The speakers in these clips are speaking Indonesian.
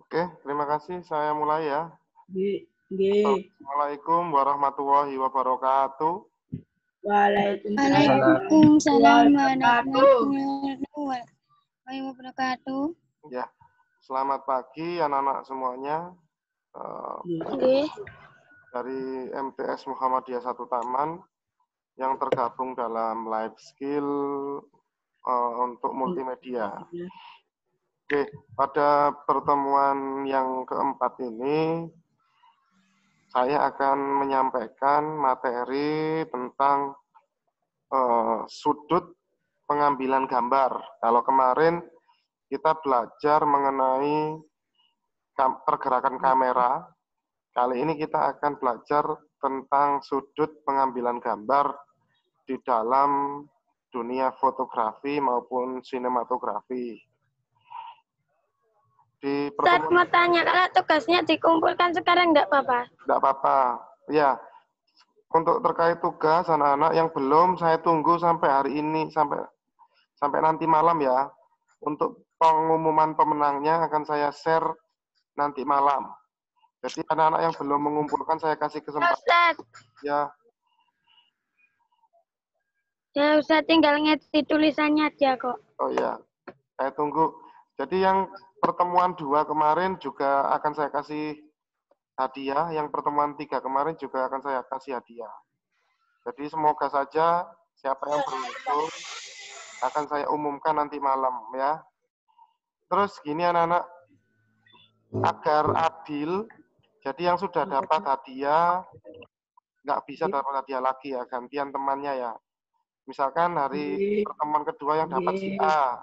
Oke, terima kasih. Saya mulai ya. Nggih. Assalamualaikum warahmatullahi wabarakatuh. Waalaikumsalam warahmatullahi wabarakatuh. Ya, selamat pagi anak-anak semuanya. Dari MTS Muhammadiyah 1 Taman yang tergabung dalam life skill untuk multimedia. Oke, pada pertemuan yang keempat ini saya akan menyampaikan materi tentang sudut pengambilan gambar. Kalau kemarin kita belajar mengenai pergerakan kamera, kali ini kita akan belajar tentang sudut pengambilan gambar di dalam dunia fotografi maupun sinematografi. Di Ustaz mau tanya, kalau tugasnya dikumpulkan sekarang enggak apa-apa? Enggak apa-apa. Ya, untuk terkait tugas anak-anak yang belum, saya tunggu sampai hari ini, sampai nanti malam ya. Untuk pengumuman pemenangnya akan saya share nanti malam. Jadi anak-anak yang belum mengumpulkan saya kasih kesempatan. Ustaz. Ya. Ya Ustaz, tinggal ngedit tulisannya aja kok. Oh ya, saya tunggu. Jadi yang pertemuan 2 kemarin juga akan saya kasih hadiah, yang pertemuan 3 kemarin juga akan saya kasih hadiah. Jadi semoga saja siapa yang beruntung akan saya umumkan nanti malam ya. Terus gini anak-anak, agar adil, jadi yang sudah dapat hadiah nggak bisa dapat hadiah lagi ya, gantian temannya ya. Misalkan hari pertemuan kedua yang dapat si A,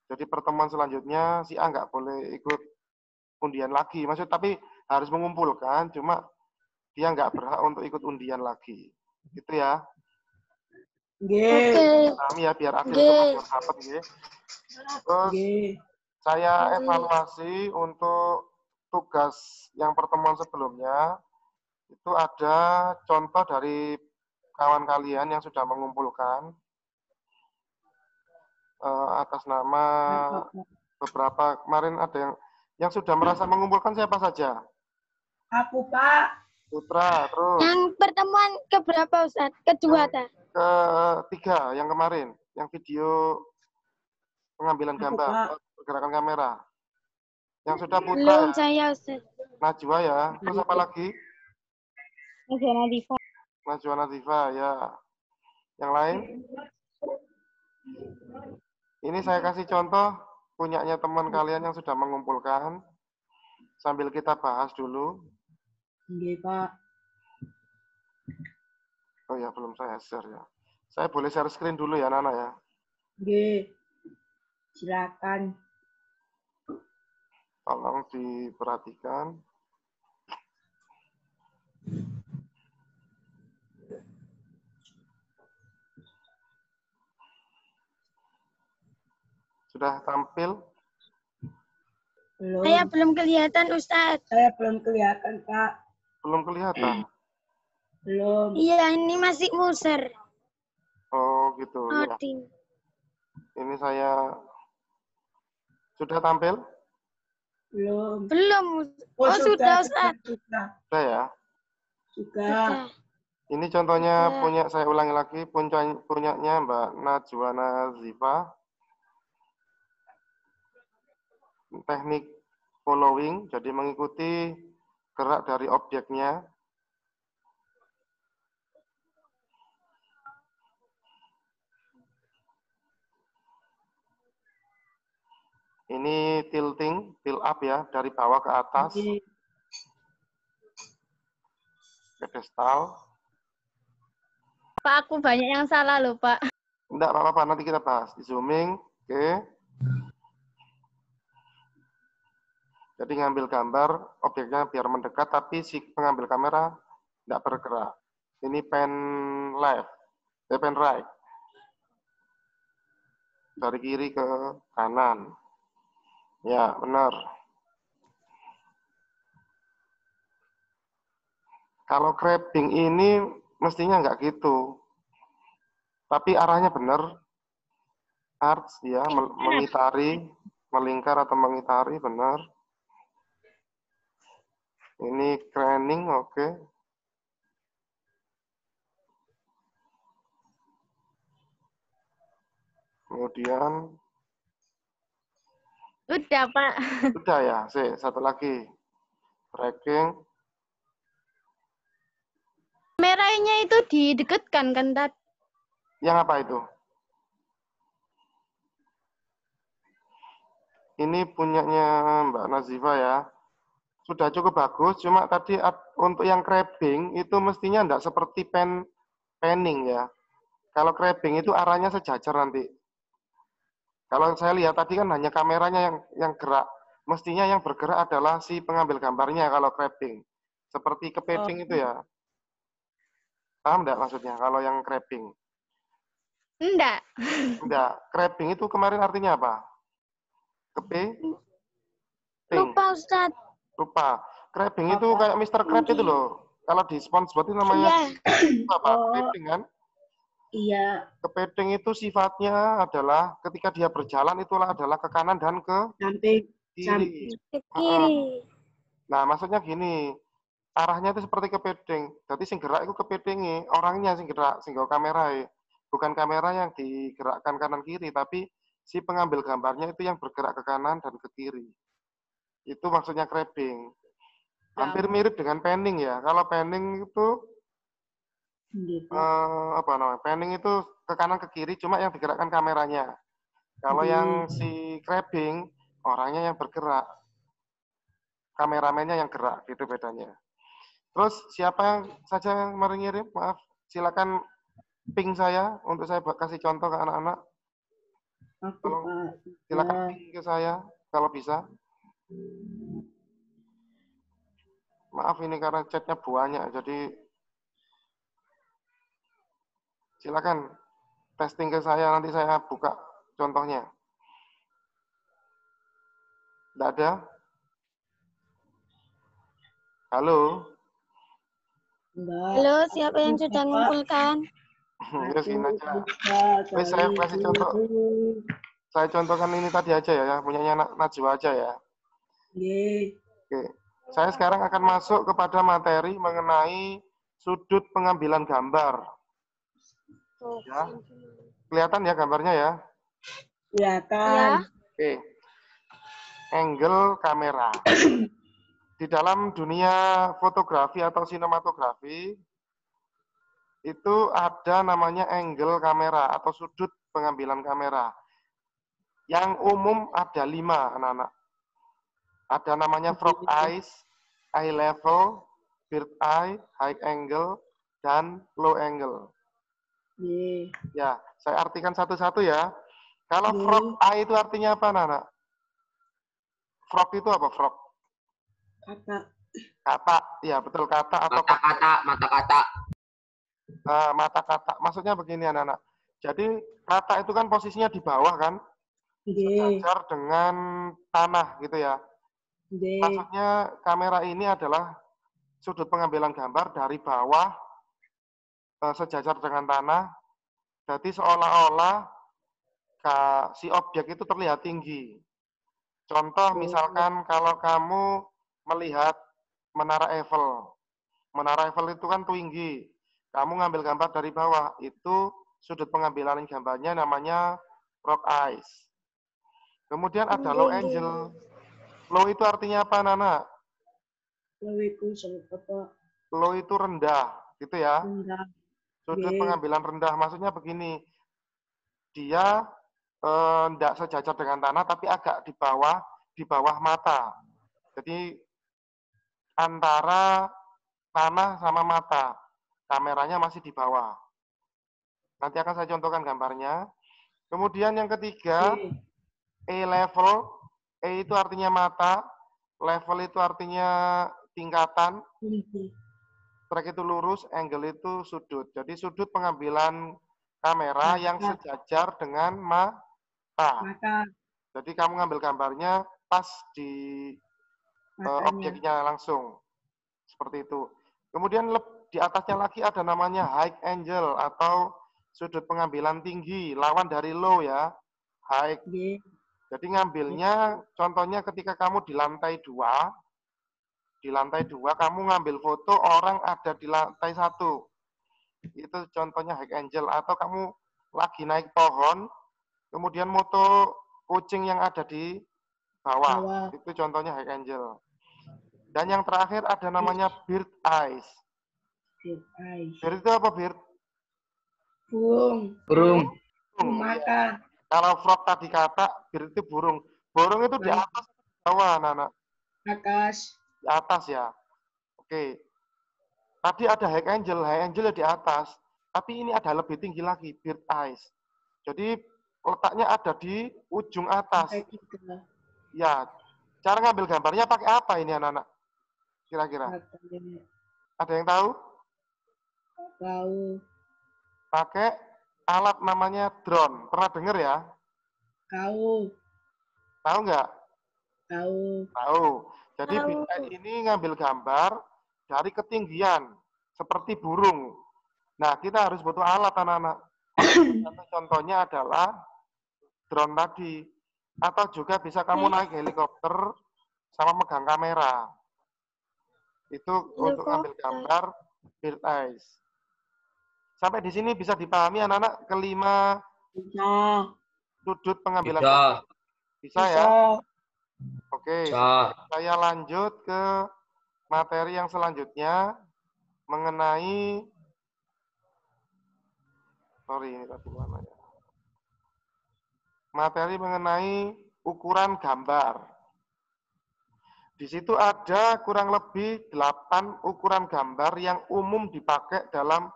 jadi pertemuan selanjutnya si A nggak boleh ikut undian lagi. Maksud tapi harus mengumpulkan, cuma dia nggak berhak untuk ikut undian lagi. Gitu ya. Oke. Kami ya biar adil semua dapat ya. Terus saya evaluasi untuk tugas yang pertemuan sebelumnya. Itu ada contoh dari kawan kalian yang sudah mengumpulkan atas nama beberapa, kemarin ada yang sudah merasa mengumpulkan siapa saja? Aku, Pak. Putra, terus. Yang pertemuan keberapa, Ustaz? Kedua, ta? Ketiga, yang kemarin. Yang video pengambilan gambar, pergerakan kamera. Yang sudah Putra. Belum saya, Ustaz. Najwa ya. Terus apa lagi? Najwa Nadifa. Najwa Nadifa, ya. Yang lain? Ini saya kasih contoh punyanya teman kalian yang sudah mengumpulkan. Sambil kita bahas dulu. Nggih, Pak. Oh ya, belum saya share ya. Saya boleh share screen dulu ya, Nana ya? Nggih. Silakan. Tolong diperhatikan. Sudah tampil? Belum. Saya belum kelihatan, Ustaz. Saya belum kelihatan, Pak. Belum kelihatan? Belum. Iya, ini masih muser. Oh, gitu. Ya. Ini saya sudah tampil? Belum. Belum. Oh, sudah, Ustaz. Sudah ya? Sudah. Ini contohnya punya, saya ulangi lagi, punyanya Mbak Najwa Nazifa. Teknik following, jadi mengikuti gerak dari objeknya. Ini tilting, tilt up ya, dari bawah ke atas. Pedestal. Pak, aku banyak yang salah loh, Pak. Enggak apa-apa, nanti kita bahas. Di zooming, oke. Jadi ngambil gambar, objeknya biar mendekat, tapi si pengambil kamera enggak bergerak. Ini pen left, pen right. Dari kiri ke kanan. Ya, benar. Kalau grabbing ini mestinya enggak gitu. Tapi arahnya benar. Arts ya, mengitari Melingkar atau mengitari, benar. Ini craning, oke. Kemudian, Udah, Pak. sudah ya, satu lagi. Tracking. Merahnya itu didekatkan kan, Tat? Yang apa itu? Ini punyanya Mbak Nazifa ya. Sudah cukup bagus, cuma tadi untuk yang crabbing itu mestinya enggak seperti panning ya. Kalau crabbing itu arahnya sejajar nanti. Kalau saya lihat tadi kan hanya kameranya yang gerak. Mestinya yang bergerak adalah si pengambil gambarnya kalau crabbing. Seperti kepiting itu ya. Paham enggak maksudnya kalau yang crabbing? Enggak. Enggak. Crabbing itu kemarin artinya apa? Kepiting. Lupa, Ustaz. Lupa. Crabbing itu kayak Mr. Crab itu loh. Kalau di SpongeBob itu namanya apa? Kepiting kan? Iya. Kepiting itu sifatnya adalah ketika dia berjalan itulah adalah ke kanan dan ke kiri. Ke kiri. Nah, maksudnya gini, arahnya itu seperti kepiting. Jadi sing gerak itu kepitingi, orangnya sing gerak, sing nggawa kamera. Bukan kamera yang digerakkan kanan kiri, tapi si pengambil gambarnya itu yang bergerak ke kanan dan ke kiri. Itu maksudnya crabbing. Hampir mirip dengan panning ya. Kalau panning itu apa namanya? Panning itu ke kanan ke kiri, cuma yang digerakkan kameranya. Kalau yang si crabbing, orangnya yang bergerak, kameramennya yang gerak, gitu bedanya. Terus siapa yang saja yang ngirim? Maaf, silakan ping saya untuk saya kasih contoh ke anak-anak. Silakan ping ke saya kalau bisa. Maaf ini karena chatnya banyak, jadi silakan testing ke saya, nanti saya buka contohnya. Tidak ada? Halo? Halo, siapa yang sudah mengumpulkan? Ya, sini aja. Wes, saya kasih contoh. Saya contohkan ini tadi aja ya, punyanya Najwa aja ya. Oke. Saya sekarang akan masuk kepada materi mengenai sudut pengambilan gambar. Ya. Kelihatan ya gambarnya ya? Kelihatan. Oke. Angle kamera. Di dalam dunia fotografi atau sinematografi, itu ada namanya angle kamera atau sudut pengambilan kamera. Yang umum ada 5, anak-anak. Ada namanya frog eyes, eye level, bird eye, high angle, dan low angle. Ya, saya artikan satu-satu ya. Kalau frog eye itu artinya apa, anak-anak? Frog itu apa, frog? Kata, ya betul, kata atau mata kata. Mata kata. Maksudnya begini, anak-anak. Jadi kata itu kan posisinya di bawah kan? Sejajar dengan tanah gitu ya. Maksudnya kamera ini adalah sudut pengambilan gambar dari bawah sejajar dengan tanah. Jadi seolah-olah si objek itu terlihat tinggi. Contoh misalkan kalau kamu melihat Menara Eiffel. Menara Eiffel itu kan tinggi. Kamu ngambil gambar dari bawah, itu sudut pengambilan gambarnya namanya frog eyes. Kemudian ada low angle. Low itu artinya apa, Nana? Low itu rendah, gitu ya. Sudut pengambilan rendah, maksudnya begini. Dia tidak sejajar dengan tanah, tapi agak di bawah mata. Jadi antara tanah sama mata. Kameranya masih di bawah. Nanti akan saya contohkan gambarnya. Kemudian yang ketiga, A level. A itu artinya mata. Level itu artinya tingkatan. Track itu lurus, angle itu sudut. Jadi sudut pengambilan kamera yang sejajar dengan mata. Jadi kamu ngambil gambarnya pas di objeknya langsung. Seperti itu. Kemudian di atasnya lagi ada namanya high angle atau sudut pengambilan tinggi, lawan dari low ya. High. Jadi ngambilnya, contohnya ketika kamu di lantai 2, kamu ngambil foto orang ada di lantai 1. Itu contohnya high angle. Atau kamu lagi naik pohon, kemudian moto kucing yang ada di bawah. Itu contohnya high angle. Dan yang terakhir ada namanya bird eyes. Bird itu apa, bird? Burung. Burung. Makan. Kalau frog tadi kata, bird itu burung. Burung itu di atas atau di bawah, anak-anak? Atas. Di atas ya. Oke. Tadi ada high angle di atas. Tapi ini ada lebih tinggi lagi, bird eyes. Jadi letaknya ada di ujung atas. Ya. Cara ngambil gambarnya pakai apa ini, anak-anak? Kira-kira. Ada yang tahu? Tahu. Pakai alat namanya drone. Pernah dengar ya? Tahu. Tahu nggak? Tahu. Tahu. Jadi ini ngambil gambar dari ketinggian, seperti burung. Nah, kita harus butuh alat, anak-anak. Contohnya adalah drone tadi. Atau juga bisa kamu naik helikopter sama megang kamera. Itu untuk ngambil gambar bird eyes. Sampai di sini bisa dipahami, anak-anak, kelima sudut pengambilan gambar. Bisa ya? Oke, saya lanjut ke materi yang selanjutnya mengenai materi mengenai ukuran gambar. Di situ ada kurang lebih 8 ukuran gambar yang umum dipakai dalam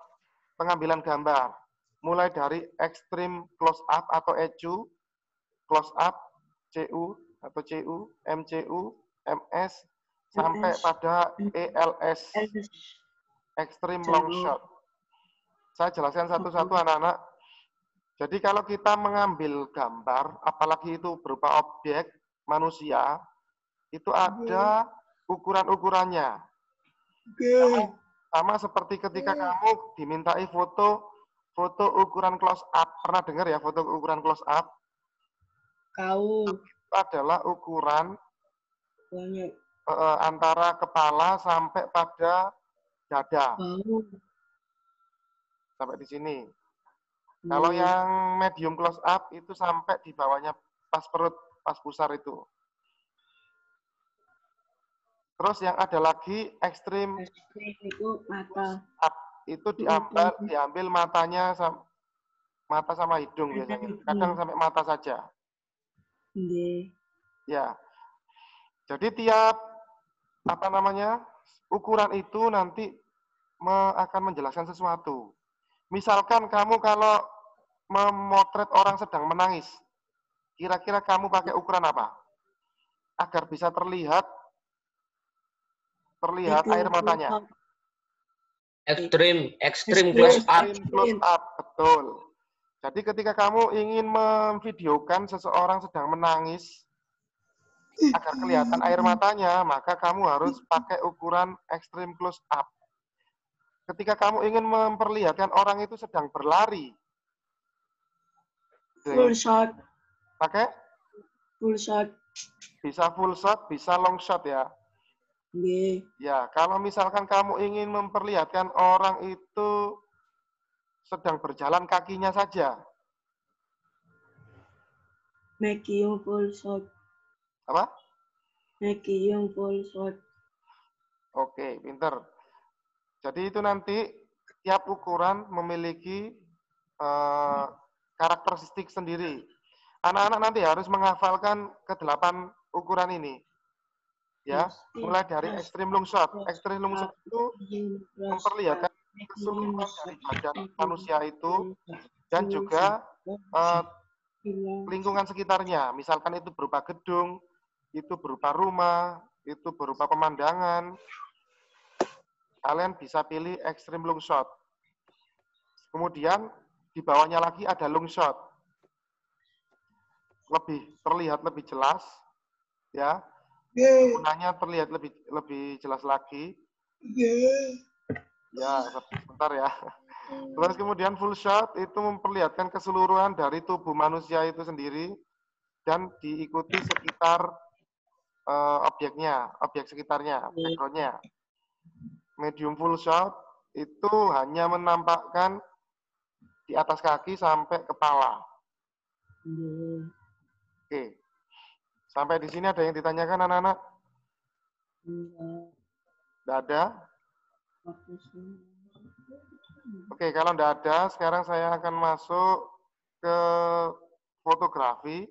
pengambilan gambar. Mulai dari extreme close up atau ECU, close up, CU atau CU, MCU, MS, sampai pada ELS, extreme long shot. Saya jelaskan satu-satu, anak-anak. Jadi kalau kita mengambil gambar, apalagi itu berupa objek manusia, itu ada ukuran-ukurannya. Sama seperti ketika kamu dimintai foto ukuran close up. Pernah dengar ya foto ukuran close up? Tahu. Itu adalah ukuran antara kepala sampai pada dada. Sampai di sini. Kalau yang medium close up itu sampai di bawahnya pas perut, pas pusar itu. Terus yang ada lagi extreme itu mata. up. Itu diambil matanya mata sama hidung biasanya. Kadang sampai mata saja. Ya. Jadi tiap ukuran itu nanti akan menjelaskan sesuatu. Misalkan kamu kalau memotret orang sedang menangis, kira-kira kamu pakai ukuran apa? Agar bisa terlihat air matanya. Extreme close up. Close up, betul. Jadi ketika kamu ingin memvideokan seseorang sedang menangis, agar kelihatan air matanya, maka kamu harus pakai ukuran extreme close up. Ketika kamu ingin memperlihatkan orang itu sedang berlari, full shot. Pakai? Full shot. Bisa full shot, bisa long shot ya. Ya, kalau misalkan kamu ingin memperlihatkan orang itu sedang berjalan kakinya saja. Medium full shot. Apa? Medium full shot. Oke, pinter. Jadi itu nanti tiap ukuran memiliki karakteristik sendiri. Anak-anak nanti harus menghafalkan ke-8 ukuran ini. Ya, mulai dari extreme long shot. Extreme long shot itu memperlihatkan keseluruhan dari badan manusia itu dan juga lingkungan sekitarnya. Misalkan itu berupa gedung, itu berupa rumah, itu berupa pemandangan. Kalian bisa pilih extreme long shot. Kemudian di bawahnya lagi ada long shot. Terlihat lebih jelas, ya. Penggunaannya terlihat lebih jelas lagi. Ya, sebentar ya. Terus kemudian full shot itu memperlihatkan keseluruhan dari tubuh manusia itu sendiri. dan diikuti sekitar objeknya, objek sekitarnya, background-nya. Medium full shot itu hanya menampakkan di atas kaki sampai kepala. Oke. Sampai di sini ada yang ditanyakan anak-anak? Tidak ada? Oke, kalau tidak ada, sekarang saya akan masuk ke fotografi.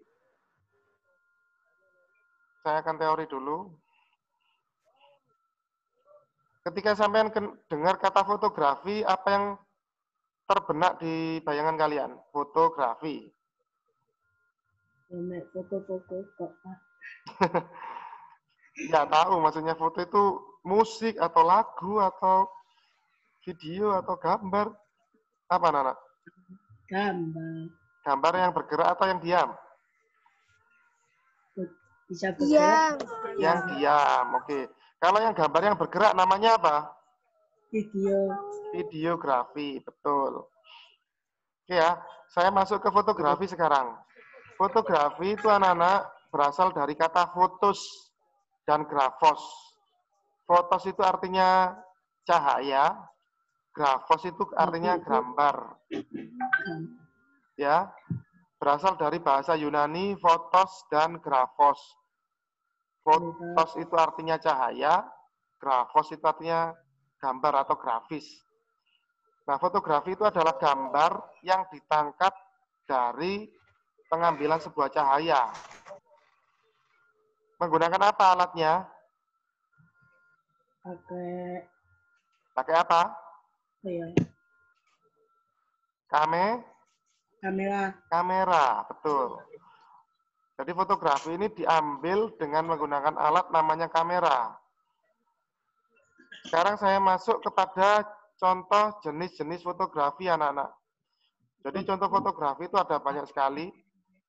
Saya akan teori dulu. Ketika sampean dengar kata fotografi, apa yang terbenak di bayangan kalian? Fotografi. Foto-foto kok. Ya tahu, maksudnya foto itu musik atau lagu atau video atau gambar. Apa, Nana? Gambar. Gambar yang bergerak atau yang diam? Bisa bergerak. Yang diam, oke. Kalau yang gambar yang bergerak namanya apa? Video. Videografi, betul. Oke ya, saya masuk ke fotografi sekarang. Fotografi itu anak-anak berasal dari kata fotos dan grafos. Fotos itu artinya cahaya, grafos itu artinya gambar. Ya, berasal dari bahasa Yunani fotos dan grafos. Fotos itu artinya cahaya, grafos itu artinya gambar atau grafis. Nah, fotografi itu adalah gambar yang ditangkap dari pengambilan sebuah cahaya. Menggunakan apa alatnya? Pakai apa? Kamera, betul. Jadi fotografi ini diambil dengan menggunakan alat namanya kamera. Sekarang saya masuk kepada contoh jenis-jenis fotografi anak-anak. Jadi contoh fotografi itu ada banyak sekali.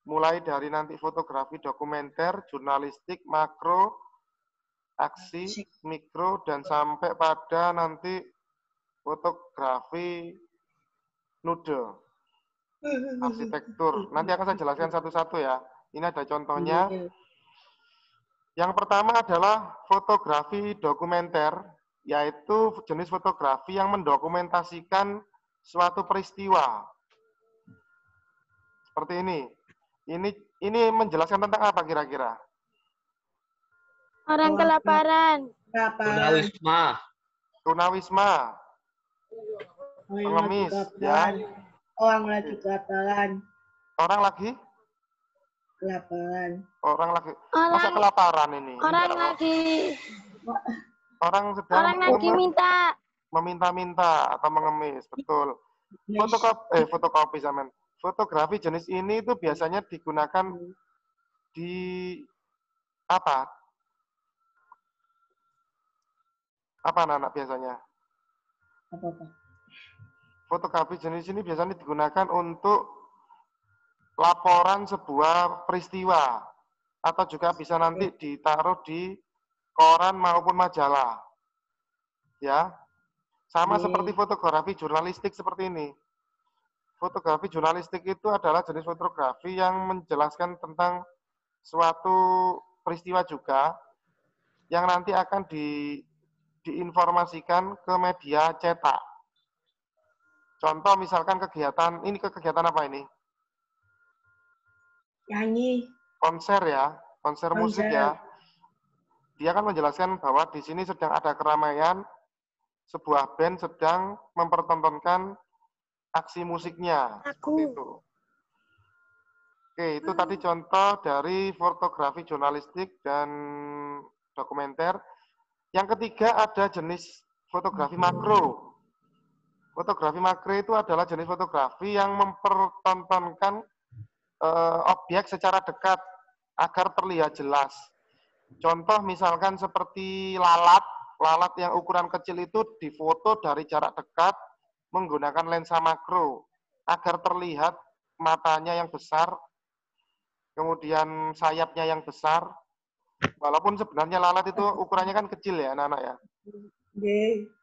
Mulai dari nanti fotografi dokumenter, jurnalistik, makro, aksi, mikro, dan sampai pada nanti fotografi nude, arsitektur. Nanti akan saya jelaskan satu-satu ya. Ini ada contohnya. Yang pertama adalah fotografi dokumenter, yaitu jenis fotografi yang mendokumentasikan suatu peristiwa. Seperti ini. Ini menjelaskan tentang apa kira-kira? Orang kelaparan. Tunawisma. Tunawisma. Pengemis, ya. Orang lagi kelaparan. Orang lagi? Kelaparan. Orang lagi. Masa kelaparan ini? Orang lagi. Orang sedang. Orang lagi minta. Meminta-minta atau mengemis, betul. Fotokopi zaman. Fotografi jenis ini itu biasanya digunakan di apa? Apa anak-anak biasanya? Apa? Fotografi jenis ini biasanya digunakan untuk laporan sebuah peristiwa atau juga bisa nanti ditaruh di koran maupun majalah. Ya. Sama seperti fotografi jurnalistik seperti ini. Fotografi jurnalistik itu adalah jenis fotografi yang menjelaskan tentang suatu peristiwa juga yang nanti akan diinformasikan ke media cetak. Contoh misalkan kegiatan, ini kegiatan apa ini? Nyanyi. Konser ya, konser musik ya. Dia akan menjelaskan bahwa di sini sedang ada keramaian, sebuah band sedang mempertontonkan aksi musiknya. Seperti itu. Oke, itu tadi contoh dari fotografi jurnalistik dan dokumenter. Yang ketiga ada jenis fotografi makro. Fotografi makro itu adalah jenis fotografi yang mempertontonkan objek secara dekat agar terlihat jelas. Contoh misalkan seperti lalat yang ukuran kecil itu difoto dari jarak dekat menggunakan lensa makro agar terlihat matanya yang besar, kemudian sayapnya yang besar. Walaupun sebenarnya lalat itu ukurannya kan kecil ya anak-anak ya.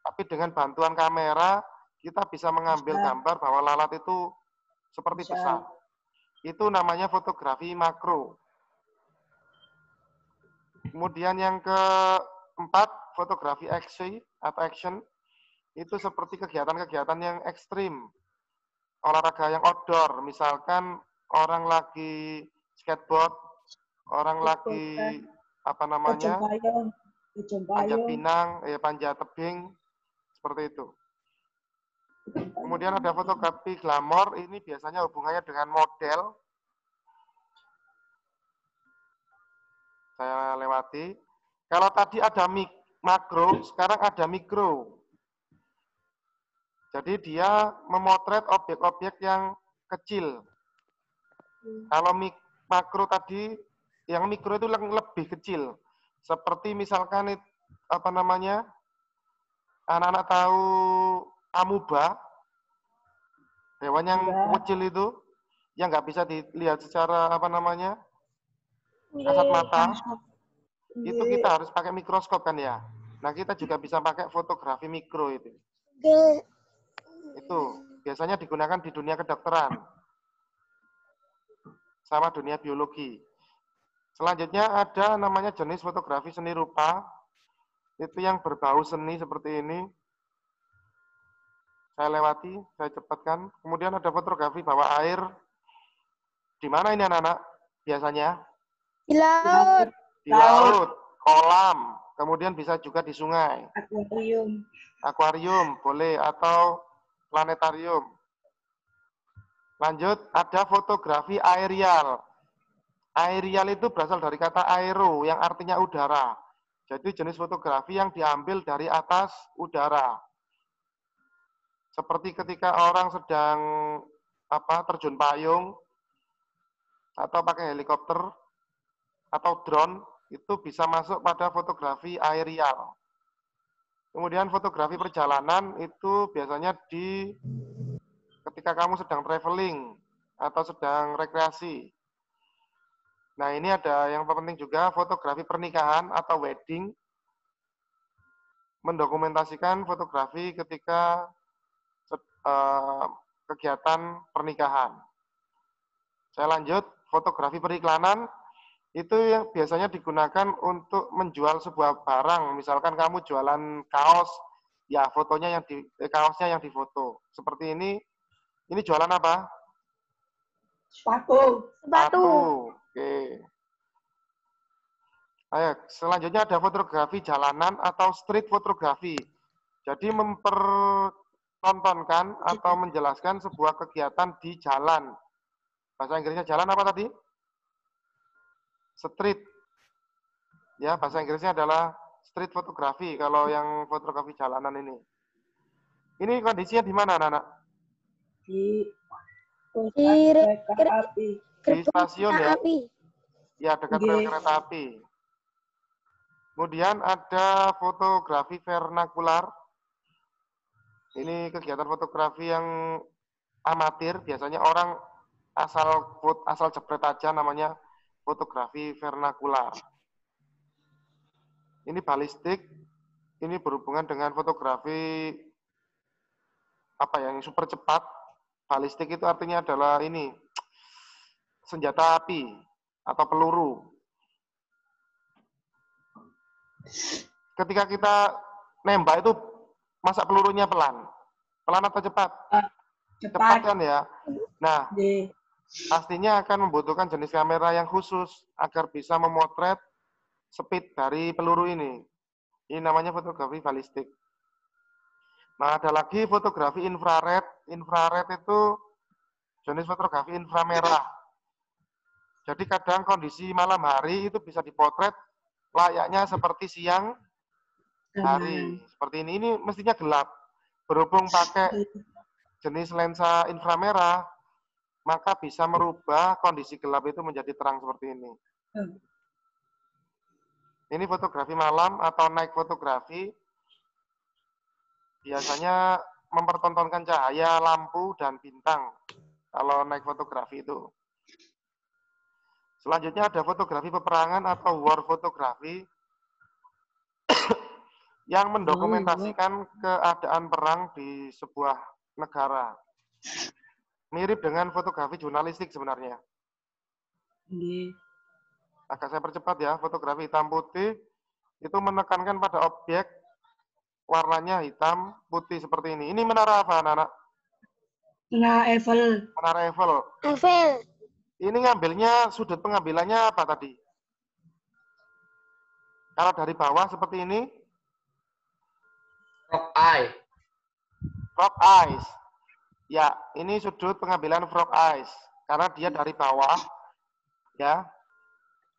Tapi dengan bantuan kamera kita bisa mengambil gambar bahwa lalat itu seperti besar. Itu namanya fotografi makro. Kemudian yang keempat, fotografi aksi atau action. Itu seperti kegiatan-kegiatan yang ekstrim. Olahraga yang outdoor, misalkan orang lagi skateboard, orang lagi apa namanya, panjat pinang, panjat tebing, seperti itu. Kemudian ada fotografi glamor, ini biasanya hubungannya dengan model. Saya lewati. Kalau tadi ada makro, sekarang ada mikro. Jadi dia memotret objek-objek yang kecil. Kalau makro tadi, yang mikro itu lebih kecil. Seperti misalkan apa namanya, anak-anak tahu amuba, hewan yang kecil itu, yang nggak bisa dilihat secara apa namanya, kasat mata. Itu kita harus pakai mikroskop kan ya. Nah kita juga bisa pakai fotografi mikro itu. Itu biasanya digunakan di dunia kedokteran sama dunia biologi. Selanjutnya ada namanya jenis fotografi seni rupa. Itu yang berbau seni seperti ini. Saya lewati, saya cepatkan. Kemudian ada fotografi bawah air. Di mana ini anak-anak? Biasanya? Di laut. Di laut, kolam. Kemudian bisa juga di sungai. Akuarium. Akuarium boleh atau planetarium. Lanjut, ada fotografi aerial. Aerial itu berasal dari kata aero yang artinya udara. Jadi jenis fotografi yang diambil dari atas udara. Seperti ketika orang sedang terjun payung atau pakai helikopter atau drone, itu bisa masuk pada fotografi aerial. Kemudian fotografi perjalanan itu biasanya ketika kamu sedang traveling atau sedang rekreasi. Nah, ini ada yang penting juga, fotografi pernikahan atau wedding. Mendokumentasikan fotografi ketika kegiatan pernikahan. Saya lanjut, fotografi periklanan itu yang biasanya digunakan untuk menjual sebuah barang. Misalkan kamu jualan kaos, ya fotonya kaosnya yang difoto. Seperti ini jualan apa? Sepatu. Oke. Ayo, selanjutnya ada fotografi jalanan atau street fotografi. Jadi mempertontonkan atau menjelaskan sebuah kegiatan di jalan. Bahasa Inggrisnya jalan apa tadi? Street. Ya, bahasa Inggrisnya adalah street fotografi kalau yang fotografi jalanan ini. Ini kondisinya di mana, anak-anak? Di stasiun ya? Ya, dekat rel kereta api. Kemudian ada fotografi vernakular. Ini kegiatan fotografi yang amatir, biasanya orang asal jepret aja, namanya fotografi vernakular. Ini balistik, ini berhubungan dengan fotografi yang super cepat. Balistik itu artinya adalah ini senjata api atau peluru. Ketika kita nembak itu masa pelurunya pelan? Pelan atau cepat? Cepat kan ya? Nah, pastinya akan membutuhkan jenis kamera yang khusus agar bisa memotret speed dari peluru ini. Ini namanya fotografi balistik. Nah, ada lagi fotografi infrared. Infrared itu jenis fotografi inframerah. Jadi kadang kondisi malam hari itu bisa dipotret layaknya seperti siang hari. Seperti ini. Ini mestinya gelap. Berhubung pakai jenis lensa inframerah, maka bisa merubah kondisi gelap itu menjadi terang seperti ini. Ini fotografi malam atau night fotografi. Biasanya mempertontonkan cahaya, lampu, dan bintang. Kalau night fotografi itu. Selanjutnya ada fotografi peperangan atau war fotografi yang mendokumentasikan keadaan perang di sebuah negara. Mirip dengan fotografi jurnalistik sebenarnya. Agak saya percepat ya. Fotografi hitam putih itu menekankan pada objek warnanya hitam putih seperti ini. Ini menara apa, anak-anak? Menara Eiffel. Menara Eiffel. Eiffel. Ini ngambilnya, sudut pengambilannya apa tadi? Kalau dari bawah seperti ini. Frog eye. Frog eyes. Ya, ini sudut pengambilan frog eyes. Karena dia dari bawah, ya.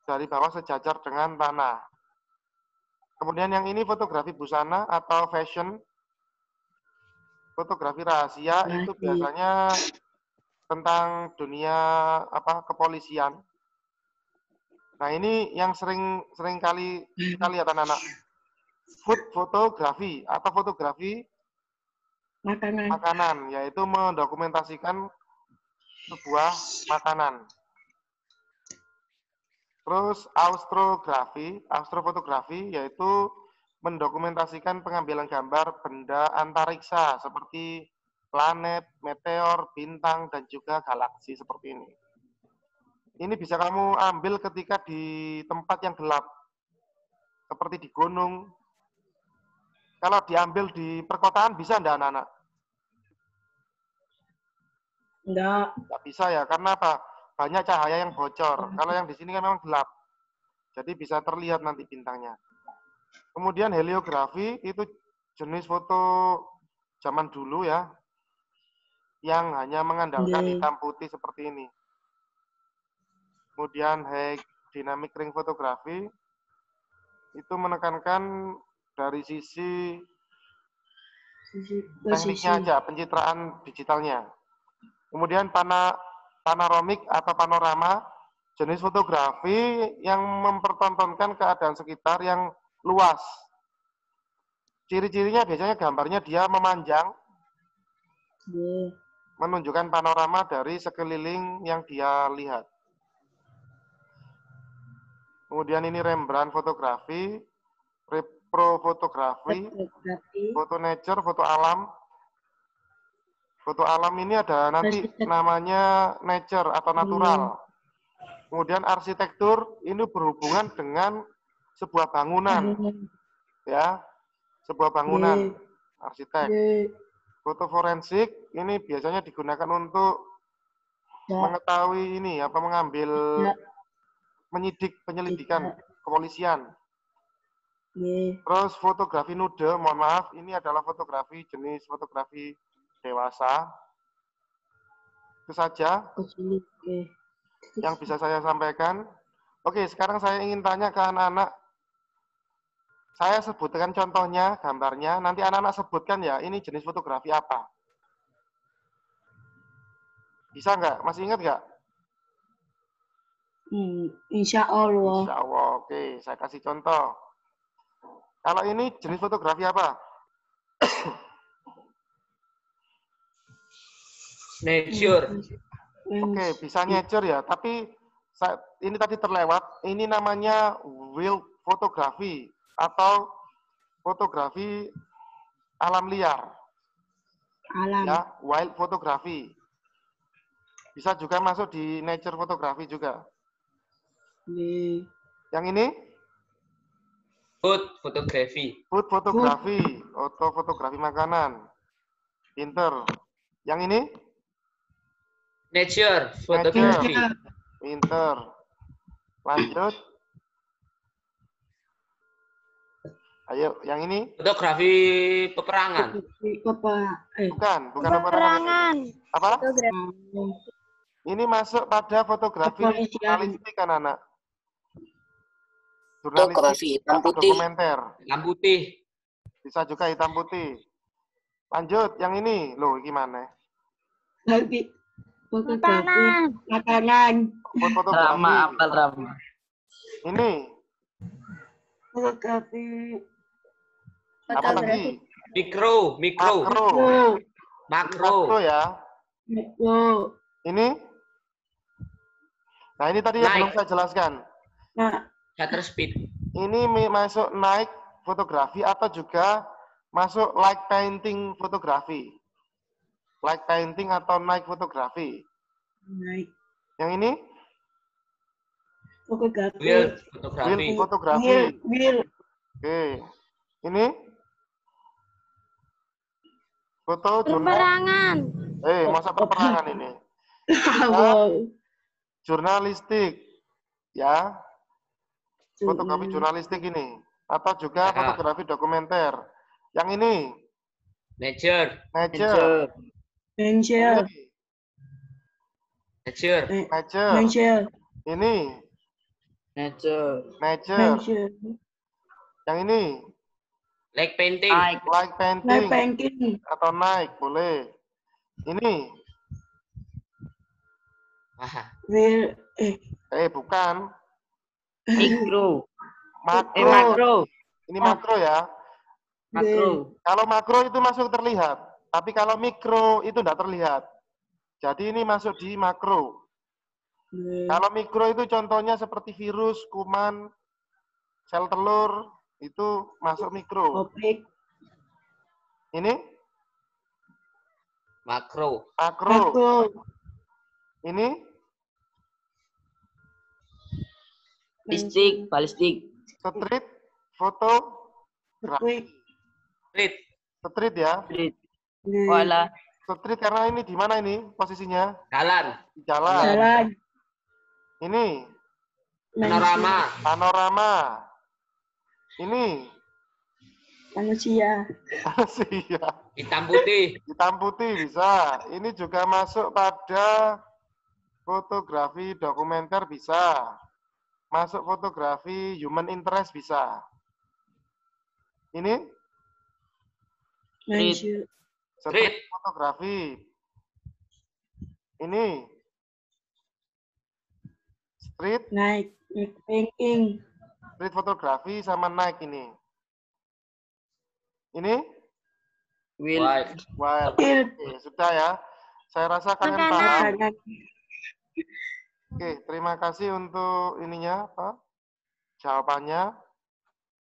Dari bawah sejajar dengan tanah. Kemudian yang ini fotografi busana atau fashion. Fotografi rahasia itu biasanya tentang dunia kepolisian. Nah, ini yang sering kali kita lihat anak-anak. Food fotografi atau fotografi makanan, yaitu mendokumentasikan sebuah makanan. Terus astrofotografi yaitu mendokumentasikan pengambilan gambar benda antariksa seperti planet, meteor, bintang, dan juga galaksi seperti ini. Ini bisa kamu ambil ketika di tempat yang gelap, seperti di gunung. Kalau diambil di perkotaan bisa enggak anak-anak? Enggak. Enggak bisa ya, karena apa? Banyak cahaya yang bocor. Kalau yang di sini kan memang gelap. Jadi bisa terlihat nanti bintangnya. Kemudian heliografi itu jenis foto zaman dulu ya, yang hanya mengandalkan hitam putih seperti ini. Kemudian dynamic ring fotografi itu menekankan dari sisi tekniknya aja, pencitraan digitalnya. Kemudian panoramik atau panorama, jenis fotografi yang mempertontonkan keadaan sekitar yang luas. Ciri-cirinya biasanya gambarnya dia memanjang, menunjukkan panorama dari sekeliling yang dia lihat. Kemudian ini Rembrandt fotografi, repro fotografi, foto nature, foto alam. Foto alam ini ada nanti namanya nature atau natural. Kemudian arsitektur ini berhubungan dengan sebuah bangunan. Ya, sebuah bangunan. Arsitek. Foto forensik ini biasanya digunakan untuk mengetahui ini mengambil penyelidikan kepolisian. Terus fotografi nude, mohon maaf, ini adalah fotografi jenis fotografi dewasa. Itu saja yang bisa saya sampaikan. Oke, sekarang saya ingin tanya ke anak-anak. Saya sebutkan contohnya, gambarnya. Nanti anak-anak sebutkan ya, ini jenis fotografi apa. Bisa nggak? Masih ingat nggak? Insya Allah. Insya Allah. Oke, saya kasih contoh. Kalau ini jenis fotografi apa? Nature. Oke, bisa nature ya. Tapi ini tadi terlewat. Ini namanya wild fotografi atau fotografi alam liar. Alam. Ya, wild fotografi. Bisa juga masuk di nature fotografi juga. Yang ini? Food fotografi. Food fotografi, atau fotografi makanan. Pinter. Yang ini? Nature fotografi. Pinter. Lanjut. Ayo, yang ini? Fotografi peperangan. Bukan peperangan. Apa? Ini masuk pada fotografi jurnalistik kan, anak? Jurnalistik atau dokumenter. Hitam putih. Bisa juga hitam putih. Lanjut, yang ini. Loh, gimana? Makanan. Fotografi. Ini. Fotografi. Apa lagi? Makro. Makro ya. Ini. Nah, ini tadi yang belum saya jelaskan. Shutter speed. Ini masuk night fotografi atau juga masuk light painting fotografi. Light painting atau night fotografi. Night. Yang ini? Fotografi. Will Will fotografi. fotografi. Will. Oke. Ini foto jurnal. Peperangan. Masa peperangan ini? Wow. Jurnalistik. Ya. Fotografi jurnalistik ini. Atau juga Ya. fotografi dokumenter. Yang ini. Nature. Nature. Nature. Nature. Nature. Nature. Ini. Nature. Nature. Nature. Yang ini. Like painting. Like painting. Night painting. Atau naik, boleh. Ini. Will. Bukan. Mikro. Makro. Makro. Ini makro ya. Makro. Kalau makro itu masuk terlihat. Tapi kalau mikro itu tidak terlihat. Jadi ini masuk di makro. Kalau mikro itu contohnya seperti virus, kuman, sel telur, itu masuk mikro. Ini? Makro. Makro. Ini? Balistik. Street, foto, street ya. Wala. Street karena ini di mana ini posisinya? Jalan. Di jalan. Ini? Panorama. Ini? Manusia. Hitam putih. Hitam putih bisa. Ini juga masuk pada fotografi dokumenter bisa. Masuk fotografi human interest bisa. Ini? Street fotografi. Ini? Street? Night painting. Street fotografi sama naik ini. Ini? Wild. Oke, sudah ya. Saya rasa kalian paham. Oke, terima kasih untuk ininya, Pak. Jawabannya.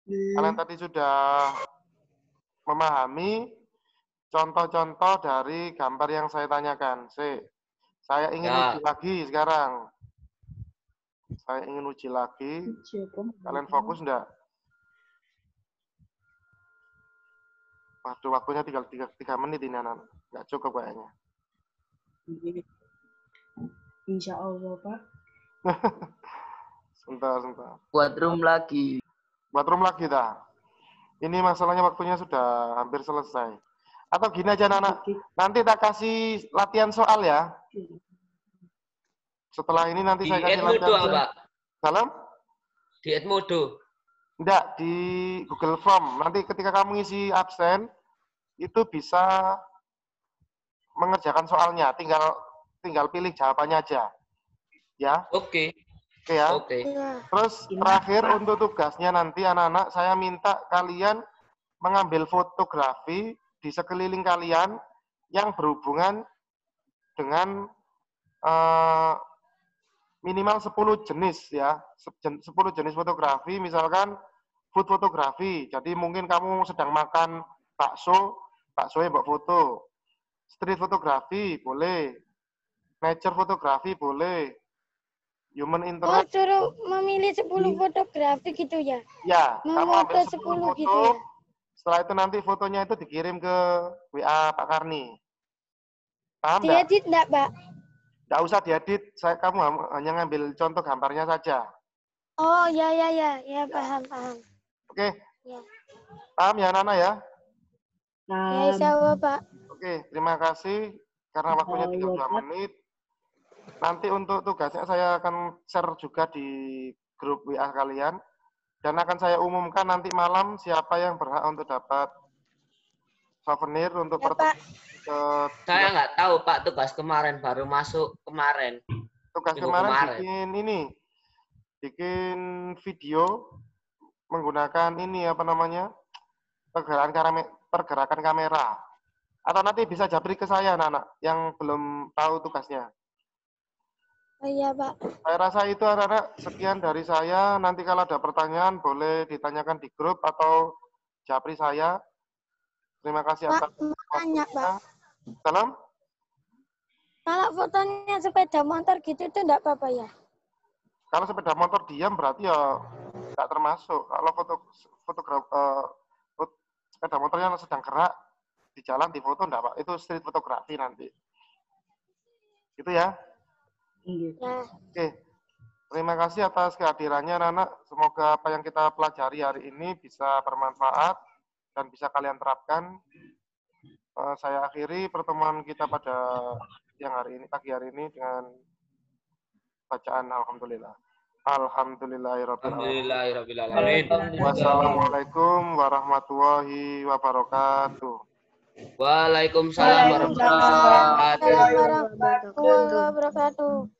Kalian tadi sudah memahami contoh-contoh dari gambar yang saya tanyakan. Saya ingin uji lagi sekarang. Saya ingin uji lagi. Kalian fokus enggak? Waduh, waktunya tinggal 3 menit ini, anak. Enggak cukup kayaknya. Insya Allah, Pak. Sebentar. Buat room lagi. Dah. Ini masalahnya waktunya sudah hampir selesai. Atau gini aja, anak. Nanti tak kasih latihan soal ya. Setelah ini nanti saya kasih latihan soal. Pak? Dalam? Di Edmodo. Enggak, di Google Form. Nanti ketika kamu ngisi absen, itu bisa mengerjakan soalnya. Tinggal pilih jawabannya aja. Ya? Oke. Oke ya? Oke. Terus terakhir untuk tugasnya nanti anak-anak, saya minta kalian mengambil fotografi di sekeliling kalian yang berhubungan dengan minimal 10 jenis ya. 10 jenis fotografi, misalkan food fotografi. Jadi mungkin kamu sedang makan baksonya mbak foto. Street fotografi boleh. Nature fotografi boleh. Human interest. Suruh memilih 10 fotografi gitu ya? Ya, kamu ambil 10 foto. Gitu ya? Setelah itu nanti fotonya itu dikirim ke WA Pak Karni. Paham nggak? Diedit enggak, Pak? Nggak usah diedit, kamu hanya ngambil contoh gambarnya saja. Oh, ya, paham. Oke. Ya. Paham ya, Nana ya? Ya, insya Allah, Pak. Oke, terima kasih. Karena waktunya 32 menit. Nanti untuk tugasnya saya akan share juga di grup WA kalian. Dan akan saya umumkan nanti malam siapa yang berhak untuk dapat souvenir untuk Saya nggak tahu Pak, tugas kemarin baru masuk kemarin. Tugas kemarin bikin video menggunakan ini pergerakan kamera. Atau nanti bisa japri ke saya anak-anak yang belum tahu tugasnya. Iya, Pak. Saya rasa itu anak-anak sekian dari saya. Nanti kalau ada pertanyaan boleh ditanyakan di grup atau japri saya. Terima kasih atas waktunya, Pak. Salam. Kalau fotonya sepeda motor gitu itu enggak apa-apa ya? Kalau sepeda motor diam berarti ya nggak termasuk. Kalau sepeda motornya sedang gerak di jalan di foto enggak, Pak. Itu street fotografi nanti. Gitu ya. Oke. Terima kasih atas kehadirannya anak-anak. Semoga apa yang kita pelajari hari ini bisa bermanfaat dan bisa kalian terapkan. Saya akhiri pertemuan kita pada pagi hari ini dengan bacaan alhamdulillah. Alhamdulillahirabbil alamin. Wassalamualaikum warahmatullahi wabarakatuh. Waalaikumsalam warahmatullahi wabarakatuh. Warahmatullahi wabarakatuh.